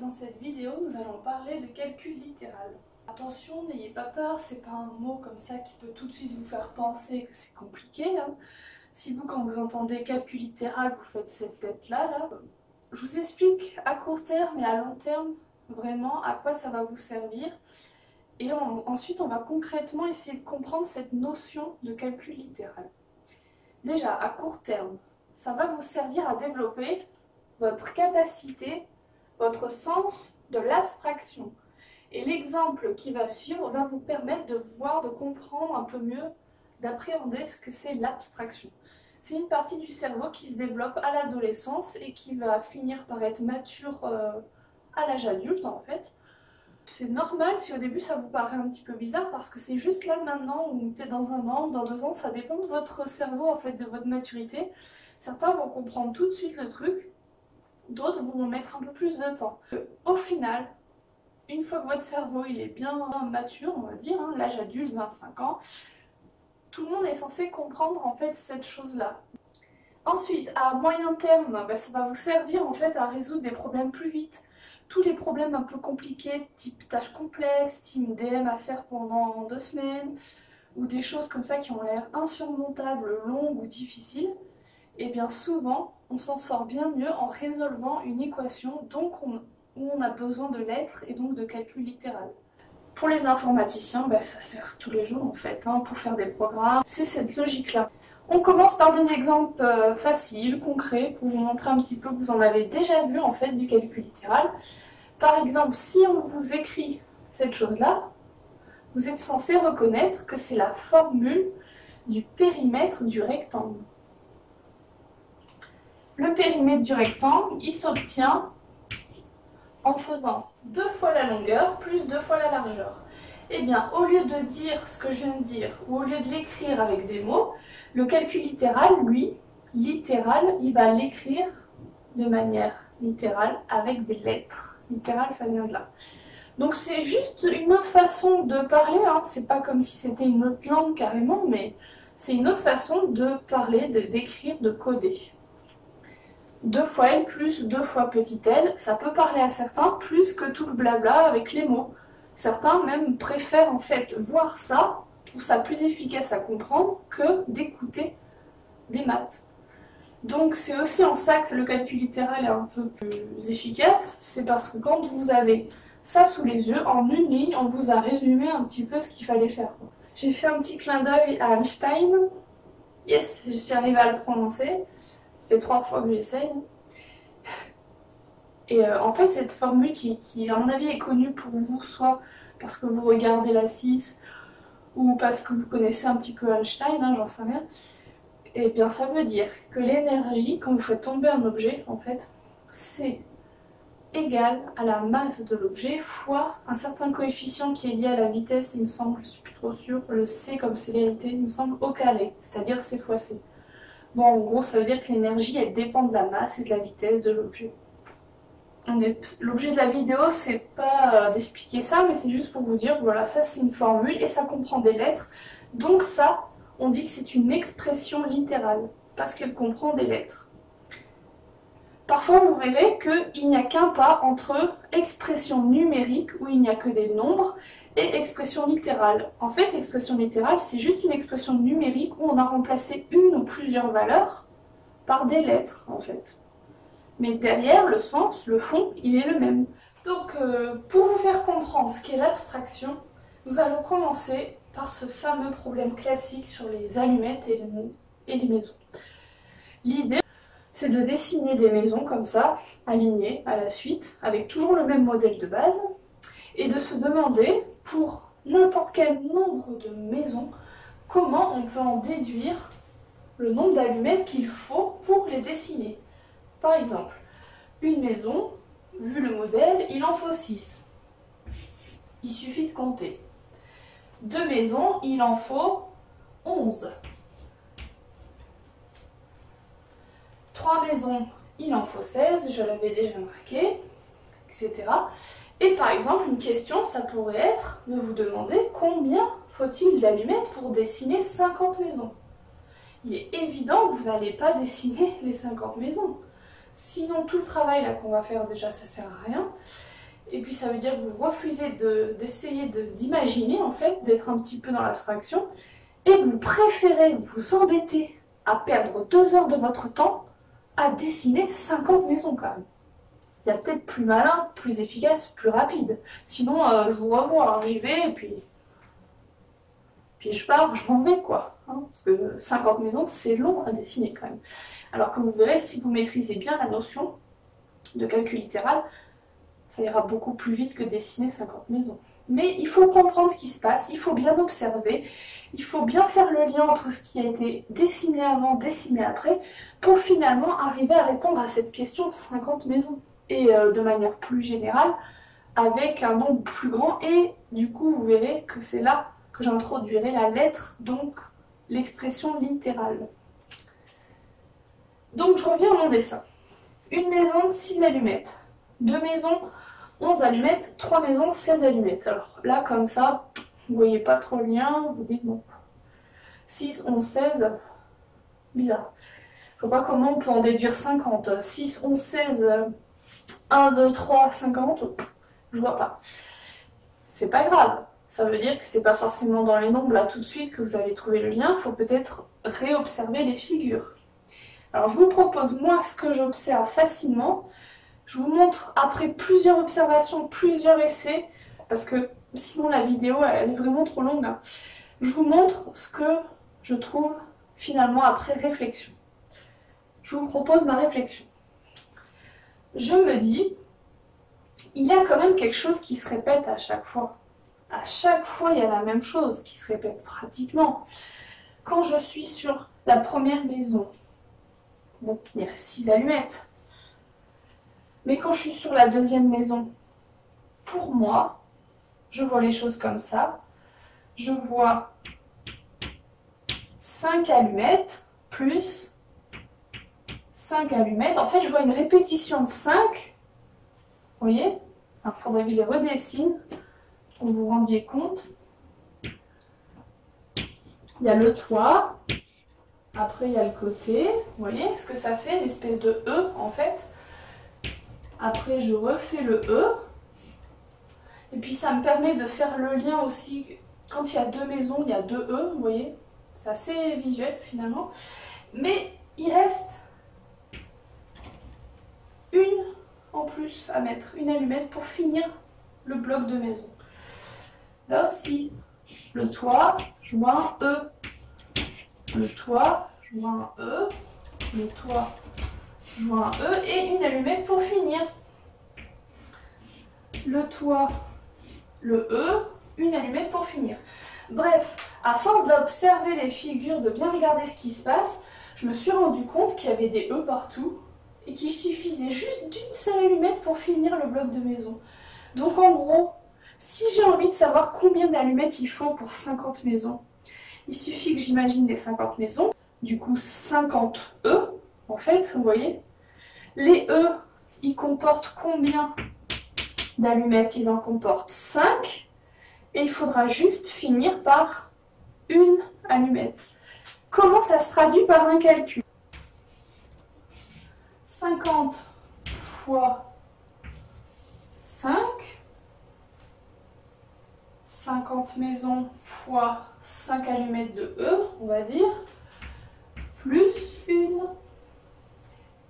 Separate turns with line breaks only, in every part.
Dans cette vidéo, nous allons parler de calcul littéral. Attention, n'ayez pas peur, c'est pas un mot comme ça qui peut tout de suite vous faire penser que c'est compliqué. Si vous, quand vous entendez calcul littéral, vous faites cette tête-là, je vous explique à court terme et à long terme vraiment à quoi ça va vous servir. Et ensuite, on va concrètement essayer de comprendre cette notion de calcul littéral. Déjà, à court terme, ça va vous servir à développer votre capacité, votre sens de l'abstraction. Et l'exemple qui va suivre va vous permettre de voir, de comprendre un peu mieux, d'appréhender ce que c'est l'abstraction. C'est une partie du cerveau qui se développe à l'adolescence et qui va finir par être mature à l'âge adulte en fait. C'est normal si au début ça vous paraît un petit peu bizarre parce que c'est juste là maintenant ou peut-être dans un an ou dans 2 ans, ça dépend de votre cerveau en fait, de votre maturité. Certains vont comprendre tout de suite le truc, d'autres vont mettre un peu plus de temps. Au final, une fois que votre cerveau il est bien mature, on va dire, l'âge adulte, 25 ans, tout le monde est censé comprendre en fait cette chose-là. Ensuite, à moyen terme, ça va vous servir en fait à résoudre des problèmes plus vite. Tous les problèmes un peu compliqués, type tâches complexes, type DM à faire pendant 2 semaines, ou des choses comme ça qui ont l'air insurmontables, longues ou difficiles, et bien souvent, on s'en sort bien mieux en résolvant une équation où on a besoin de lettres et donc de calcul littéral. Pour les informaticiens, ça sert tous les jours en fait, pour faire des programmes. C'est cette logique-là. On commence par des exemples faciles, concrets, pour vous montrer un petit peu que vous en avez déjà vu en fait du calcul littéral. Par exemple, si on vous écrit cette chose-là, vous êtes censé reconnaître que c'est la formule du périmètre du rectangle. Le périmètre du rectangle, il s'obtient en faisant 2 fois la longueur plus 2 fois la largeur. Eh bien, au lieu de dire ce que je viens de dire, ou au lieu de l'écrire avec des mots, le calcul littéral, lui, il va l'écrire de manière littérale avec des lettres. Littéral, ça vient de là. Donc c'est juste une autre façon de parler, c'est pas comme si c'était une autre langue carrément, mais c'est une autre façon de parler, d'écrire, de coder. 2 fois L plus 2 fois petit l, ça peut parler à certains plus que tout le blabla avec les mots. Certains même préfèrent en fait voir ça, trouvent ça plus efficace à comprendre que d'écouter des maths. Donc c'est aussi en ça que le calcul littéral est un peu plus efficace, c'est parce que quand vous avez ça sous les yeux, en une ligne, on vous a résumé un petit peu ce qu'il fallait faire. J'ai fait un petit clin d'œil à Einstein. Yes, je suis arrivée à le prononcer. Ça fait 3 fois que j'essaye. Et en fait, cette formule qui, à mon avis, est connue pour vous, soit parce que vous regardez la 6, ou parce que vous connaissez un petit peu Einstein, j'en sais rien. Et bien, ça veut dire que l'énergie, quand vous faites tomber un objet, en fait, c'est égal à la masse de l'objet fois un certain coefficient qui est lié à la vitesse, il me semble, je suis plus trop sûre, le c comme célérité, il me semble, au carré, c'est-à-dire c fois c. Bon, en gros, ça veut dire que l'énergie, elle dépend de la masse et de la vitesse de l'objet. L'objet de la vidéo, c'est pas d'expliquer ça, mais c'est juste pour vous dire, voilà, ça c'est une formule et ça comprend des lettres. Donc ça, on dit que c'est une expression littérale, parce qu'elle comprend des lettres. Parfois, vous verrez qu'il n'y a qu'un pas entre expression numérique, où il n'y a que des nombres, et expression littérale. En fait, expression littérale, c'est juste une expression numérique où on a remplacé une ou plusieurs valeurs par des lettres, en fait. Mais derrière, le sens, le fond, il est le même. Donc, pour vous faire comprendre ce qu'est l'abstraction, nous allons commencer par ce fameux problème classique sur les allumettes et les maisons. L'idée, c'est de dessiner des maisons comme ça, alignées à la suite, avec toujours le même modèle de base, et de se demander, pour n'importe quel nombre de maisons, comment on peut en déduire le nombre d'allumettes qu'il faut pour les dessiner. Par exemple, une maison, vu le modèle, il en faut 6. Il suffit de compter. 2 maisons, il en faut 11. 3 maisons, il en faut 16, je l'avais déjà marqué, etc. Et par exemple, une question, ça pourrait être de vous demander combien faut-il d'allumettes pour dessiner 50 maisons. Il est évident que vous n'allez pas dessiner les 50 maisons. Sinon, tout le travail qu'on va faire, déjà, ça sert à rien. Et puis ça veut dire que vous refusez d'essayer d'imaginer en fait, d'être un petit peu dans l'abstraction, et vous préférez vous embêter à perdre 2 heures de votre temps à dessiner 50 maisons quand même. Il y a peut-être plus malin, plus efficace, plus rapide. Sinon, je vous revois, hein, j'y vais et puis je pars, je m'en vais quoi. Hein, parce que 50 maisons, c'est long à dessiner quand même. Alors que vous verrez, si vous maîtrisez bien la notion de calcul littéral, ça ira beaucoup plus vite que dessiner 50 maisons. Mais il faut comprendre ce qui se passe, il faut bien observer, il faut bien faire le lien entre ce qui a été dessiné avant, dessiné après, pour finalement arriver à répondre à cette question de 50 maisons. Et de manière plus générale, avec un nombre plus grand, et du coup vous verrez que c'est là que j'introduirai la lettre, donc l'expression littérale. Donc je reviens à mon dessin. Une maison, 6 allumettes. 2 maisons, 11 allumettes. 3 maisons, 16 allumettes. Alors là, comme ça, vous voyez pas trop le lien, vous dites bon. 6, 11, 16, bizarre. Je vois pas comment on peut en déduire 50. 6, 11, 16, 1, 2, 3, 50, je vois pas. C'est pas grave. Ça veut dire que c'est pas forcément dans les nombres là tout de suite que vous allez trouver le lien. Il faut peut-être réobserver les figures. Alors je vous propose moi ce que j'observe facilement. Je vous montre après plusieurs observations, plusieurs essais, parce que sinon la vidéo elle est vraiment trop longue. Hein. Je vous montre ce que je trouve finalement après réflexion. Je vous propose ma réflexion. Je me dis, il y a quand même quelque chose qui se répète à chaque fois. À chaque fois, il y a la même chose qui se répète pratiquement. Quand je suis sur la première maison, bon, il y a 6 allumettes. Mais quand je suis sur la deuxième maison, pour moi, je vois les choses comme ça. Je vois 5 allumettes plus 5 allumettes. En fait, je vois une répétition de 5. Vous voyez? Il faudrait que je les redessine pour que vous vous rendiez compte. Il y a le toit. Après, il y a le côté. Vous voyez ce que ça fait? Une espèce de E, en fait. Après, je refais le E. Et puis, ça me permet de faire le lien aussi. Quand il y a 2 maisons, il y a 2 E, vous voyez? C'est assez visuel, finalement. Mais il reste une en plus à mettre, une allumette pour finir le bloc de maison. Là aussi, le toit, je vois un E. Le toit, je vois un E. Le toit, je vois un E. Et une allumette pour finir. Le toit, le E, une allumette pour finir. Bref, à force d'observer les figures, de bien regarder ce qui se passe, je me suis rendu compte qu'il y avait des E partout et qu'il suffisait juste d'une seule allumette pour finir le bloc de maison. Donc en gros, si j'ai envie de savoir combien d'allumettes il faut pour 50 maisons, il suffit que j'imagine les 50 maisons, du coup 50 E en fait, vous voyez. Les E, ils comportent combien d'allumettes? Ils en comportent 5 et il faudra juste finir par une allumette. Comment ça se traduit par un calcul? 50 fois 5, 50 maisons fois 5 allumettes de E, on va dire, plus une.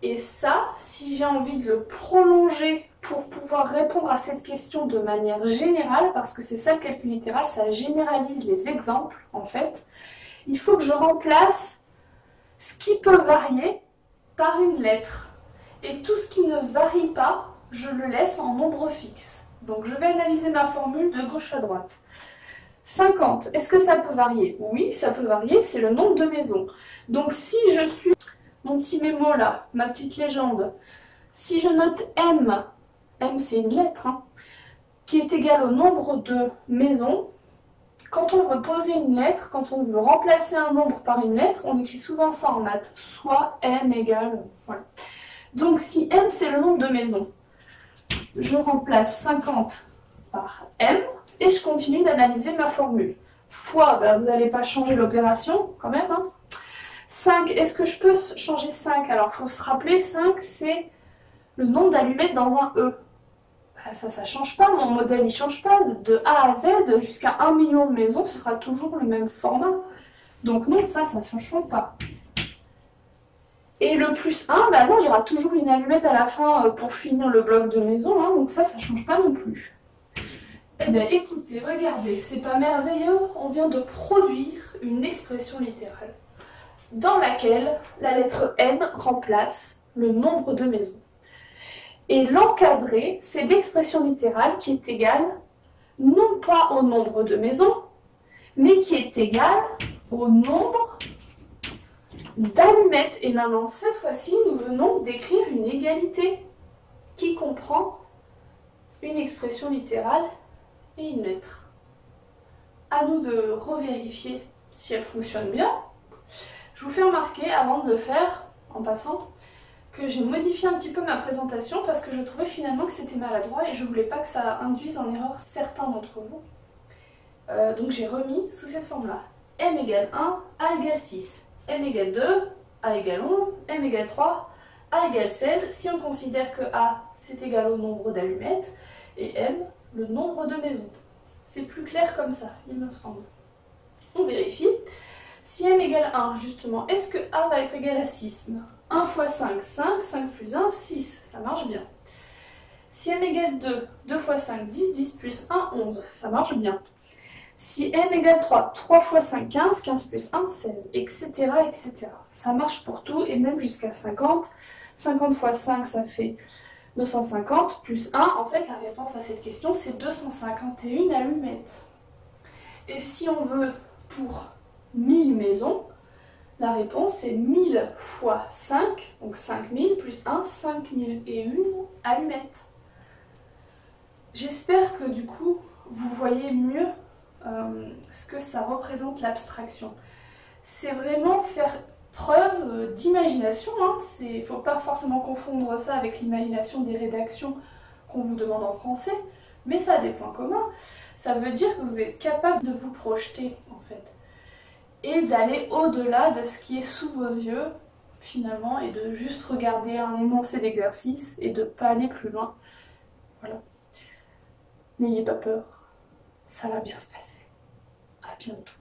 Et ça, si j'ai envie de le prolonger pour pouvoir répondre à cette question de manière générale, parce que c'est ça le calcul littéral, ça généralise les exemples en fait, il faut que je remplace ce qui peut varier par une lettre. Et tout ce qui ne varie pas, je le laisse en nombre fixe. Donc je vais analyser ma formule de gauche à droite. 50, est-ce que ça peut varier? Oui, ça peut varier, c'est le nombre de maisons. Donc si je suis, mon petit mémo là, ma petite légende, si je note M, M c'est une lettre, hein, qui est égale au nombre de maisons, quand on veut poser une lettre, quand on veut remplacer un nombre par une lettre, on écrit souvent ça en maths, soit M égale, voilà. Donc si M c'est le nombre de maisons, je remplace 50 par M et je continue d'analyser ma formule. Fois, ben, vous n'allez pas changer l'opération quand même. Hein. 5, est-ce que je peux changer 5? Alors il faut se rappeler, 5 c'est le nombre d'allumettes dans un E. Ben, ça change pas, mon modèle il change pas. De A à Z jusqu'à 1 million de maisons, ce sera toujours le même format. Donc non, ça ne change pas. Et le plus 1, bah non, il y aura toujours une allumette à la fin pour finir le bloc de maison, hein, donc ça ne change pas non plus. Eh bien écoutez, regardez, c'est pas merveilleux, on vient de produire une expression littérale dans laquelle la lettre M remplace le nombre de maisons. Et l'encadré, c'est l'expression littérale qui est égale non pas au nombre de maisons, mais qui est égale au nombre d'allumettes. Et maintenant, cette fois-ci, nous venons d'écrire une égalité qui comprend une expression littérale et une lettre. À nous de revérifier si elle fonctionne bien. Je vous fais remarquer, avant de le faire, en passant, que j'ai modifié un petit peu ma présentation parce que je trouvais finalement que c'était maladroit et je voulais pas que ça induise en erreur certains d'entre vous. Donc j'ai remis sous cette forme-là. M égale 1, A égale 6. M égale 2, A égale 11. M égale 3, A égale 16. Si on considère que A, c'est égal au nombre d'allumettes et M, le nombre de maisons. C'est plus clair comme ça, il me semble. On vérifie. Si M égale 1, justement, est-ce que A va être égal à 6 ? 1 fois 5, 5, 5 plus 1, 6, ça marche bien. Si M égale 2, 2 fois 5, 10, 10 plus 1, 11, ça marche bien. Si M égale 3, 3 fois 5, 15, 15 plus 1, 16, etc., etc. Ça marche pour tout, et même jusqu'à 50. 50 fois 5, ça fait 250, plus 1. En fait, la réponse à cette question, c'est 251 allumettes. Et si on veut pour 1000 maisons, la réponse c'est 1000 fois 5, donc 5000 plus 1, 5001 allumettes. J'espère que du coup, vous voyez mieux ce que ça représente l'abstraction. C'est vraiment faire preuve d'imagination, hein. Il ne faut pas forcément confondre ça avec l'imagination des rédactions qu'on vous demande en français, mais ça a des points communs. Ça veut dire que vous êtes capable de vous projeter en fait, et d'aller au-delà de ce qui est sous vos yeux finalement, et de juste regarder un énoncé d'exercice et de ne pas aller plus loin. Voilà. N'ayez pas peur, ça va bien se passer. À bientôt.